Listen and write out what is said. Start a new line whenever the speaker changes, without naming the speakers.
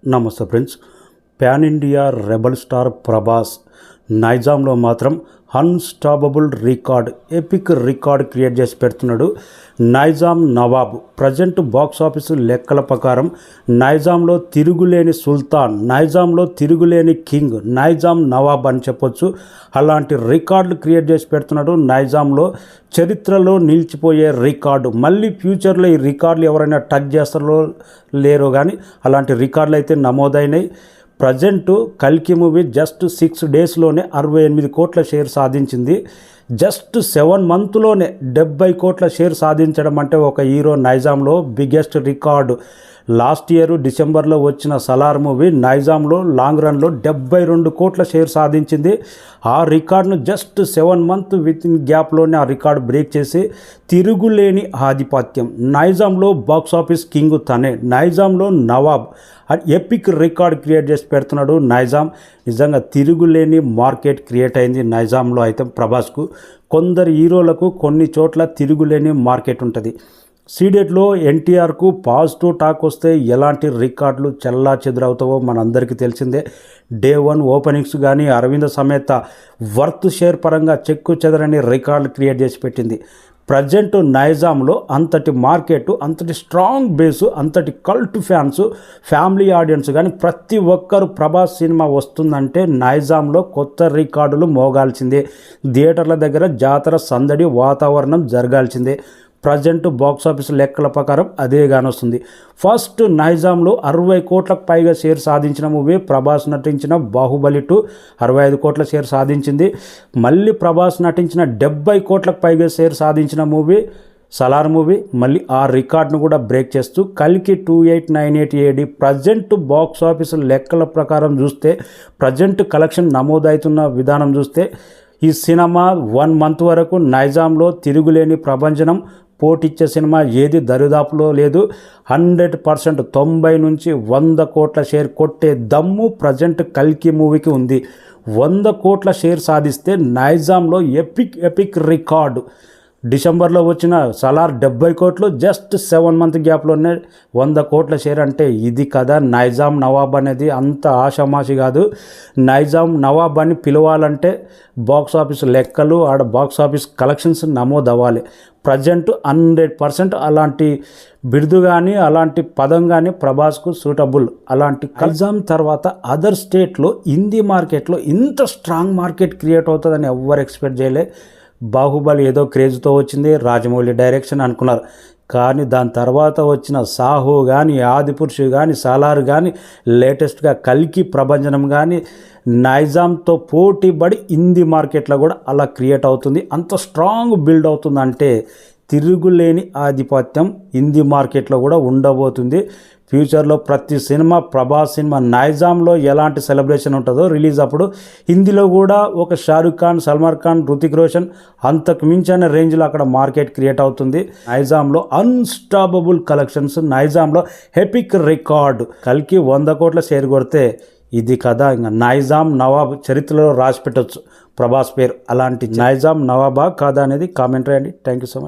నమస్తే friends. Pan India rebel star Prabhas నైజాంలో మాత్రం unstoppable record, epic record create చేసి పెడుతున్నాడు. Nizam Nawab present box office లెక్కల ప్రకారం నైజాంలో తిరుగులేని సుల్తాన్, నైజాంలో తిరుగులేని కింగ్, నైజాం నవాబ్ అని చెప్పొచ్చు. అలాంటి రికార్డులు క్రియేట్ చేసి పెడుతున్నాడు. నైజాంలో చరిత్రలో నిలిచిపోయే రికార్డు, మళ్ళీ ఫ్యూచర్లో ఈ రికార్డులు ఎవరైనా టచ్ చేస్తారో లేరో కానీ అలాంటి రికార్డులు అయితే నమోదైనాయి. ప్రజెంటు కల్కి మూవీ జస్ట్ 6 డేస్లోనే 68 కోట్ల షేర్ సాధించింది. జస్ట్ 7 మంత్లోనే 70 కోట్ల షేర్ సాధించడం అంటే ఒక హీరో నైజాంలో బిగ్గెస్ట్ రికార్డు. లాస్ట్ ఇయర్ డిసెంబర్లో వచ్చిన సలార్ మూవీ నైజాంలో లాంగ్ రన్లో 72 కోట్ల షేర్ సాధించింది. ఆ రికార్డును జస్ట్ 7 మంత్ విత్ ఇన్ గ్యాప్లోనే ఆ రికార్డు బ్రేక్ చేసి తిరుగులేని ఆధిపత్యం, నైజాంలో బాక్స్ ఆఫీస్ కింగ్ తనే, నైజాంలో నవాబ్ ఎపిక్ రికార్డ్ క్రియేట్ చేసి పెడుతున్నాడు. నైజాం నిజంగా తిరుగులేని మార్కెట్ క్రియేట్ అయింది నైజాంలో. అయితే ప్రభాస్కు కొందరు హీరోలకు కొన్ని చోట్ల తిరుగులేని మార్కెట్ ఉంటుంది. సీడెట్లో ఎన్టీఆర్కు పాజిటివ్ టాక్ వస్తే ఎలాంటి రికార్డులు చెల్లా చెదురవుతావో మనందరికీ తెలిసిందే. డే 1 ఓపెనింగ్స్ కానీ అరవింద సమేత వర్త్ షేర్ పరంగా చెక్కు చెదరని రికార్డులు క్రియేట్ చేసి పెట్టింది. ప్రజెంట్ నైజాంలో అంతటి మార్కెట్, అంతటి స్ట్రాంగ్ బేసు, అంతటి కల్ట్ ఫ్యాన్స్, ఫ్యామిలీ ఆడియన్స్ కానీ ప్రతి ఒక్కరు ప్రభాస్ సినిమా వస్తుందంటే నైజాంలో కొత్త రికార్డులు మోగాల్సిందే. థియేటర్ల దగ్గర జాతర సందడి వాతావరణం జరగాల్సిందే. ప్రజెంట్ బాక్స్ ఆఫీస్ లెక్కల ప్రకారం అదే కానొస్తుంది. ఫస్ట్ నైజాంలో 60 కోట్లకు పైగా షేర్ సాధించిన మూవీ ప్రభాస్ నటించిన బాహుబలి 2 65 కోట్ల షేర్ సాధించింది. మళ్ళీ ప్రభాస్ నటించిన 70 కోట్లకు పైగా షేర్ సాధించిన మూవీ సలార్ మూవీ మళ్ళీ ఆ రికార్డును కూడా బ్రేక్ చేస్తూ కల్కి 2898 AD ప్రజెంట్ బాక్స్ ఆఫీస్ లెక్కల ప్రకారం చూస్తే, ప్రజెంట్ కలెక్షన్ నమోదవుతున్న విధానం చూస్తే ఈ సినిమా 1 మంత్ వరకు నైజాంలో తిరుగులేని ప్రభంజనం, పోటిచ్చే సినిమా ఏది దరిదాపులో లేదు. 100% 90 నుంచి 100 కోట్ల షేర్ కొట్టే దమ్ము ప్రజెంట్ కల్కి మూవీకి ఉంది. 100 కోట్ల షేర్ సాధిస్తే నైజాంలో ఎపిక్ రికార్డు. డిసెంబర్లో వచ్చిన సలార్ 70 కోట్లు, జస్ట్ 7 మంత్ గ్యాప్లోనే 100 కోట్ల షేర్ అంటే ఇది కదా నైజాం నవాబ్ అనేది. అంత ఆషామాషి కాదు. నైజాం నవాబ్ అని పిలవాలంటే బాక్స్ ఆఫీస్ లెక్కలు, ఆడ బాక్స్ ఆఫీస్ కలెక్షన్స్ నమోదు అవ్వాలి. ప్రజెంట్ 100% అలాంటి బిరుదు కానీ అలాంటి పదం కానీ ప్రభాస్కు సూటబుల్. అలాంటి నైజాం తర్వాత అదర్ స్టేట్లో హిందీ మార్కెట్లో ఇంత స్ట్రాంగ్ మార్కెట్ క్రియేట్ అవుతుందని ఎవ్వరు ఎక్స్పెక్ట్ చేయలే. బాహుబలి ఏదో క్రేజ్తో వచ్చింది, రాజమౌళి డైరెక్షన్ అనుకున్నారు. కానీ దాని తర్వాత వచ్చిన సాహో కానీ, ఆదిపురుషు కానీ, సాలార్ కానీ, లేటెస్ట్గా కల్కి ప్రభంజనం కానీ నైజాంతో పోటీపడి హిందీ మార్కెట్లో కూడా అలా క్రియేట్ అవుతుంది. అంత స్ట్రాంగ్ బిల్డ్ అవుతుందంటే తిరుగులేని ఆధిపత్యం హిందీ మార్కెట్లో కూడా ఉండబోతుంది. ఫ్యూచర్లో ప్రతి సినిమా, ప్రభాస్ సినిమా నైజాంలో ఎలాంటి సెలబ్రేషన్ ఉంటుందో రిలీజ్ అప్పుడు హిందీలో కూడా ఒక షారుఖ్ ఖాన్, సల్మాన్ ఖాన్, రుతిక్ రోషన్ అంతకు మించిన రేంజ్లో అక్కడ మార్కెట్ క్రియేట్ అవుతుంది. నైజాంలో అన్స్టాపబుల్ కలెక్షన్స్, నైజాంలో ఎపిక్ రికార్డ్. కల్కి 100 కోట్ల షేర్ కొడితే ఇది కదా ఇంకా నైజాం నవాబ్ చరిత్రలో రాసి పెట్టవచ్చు ప్రభాస్ పేరు. అలాంటి నైజాం నవాబా కాదా అనేది కామెంట్ రాయండి. Thank you so much.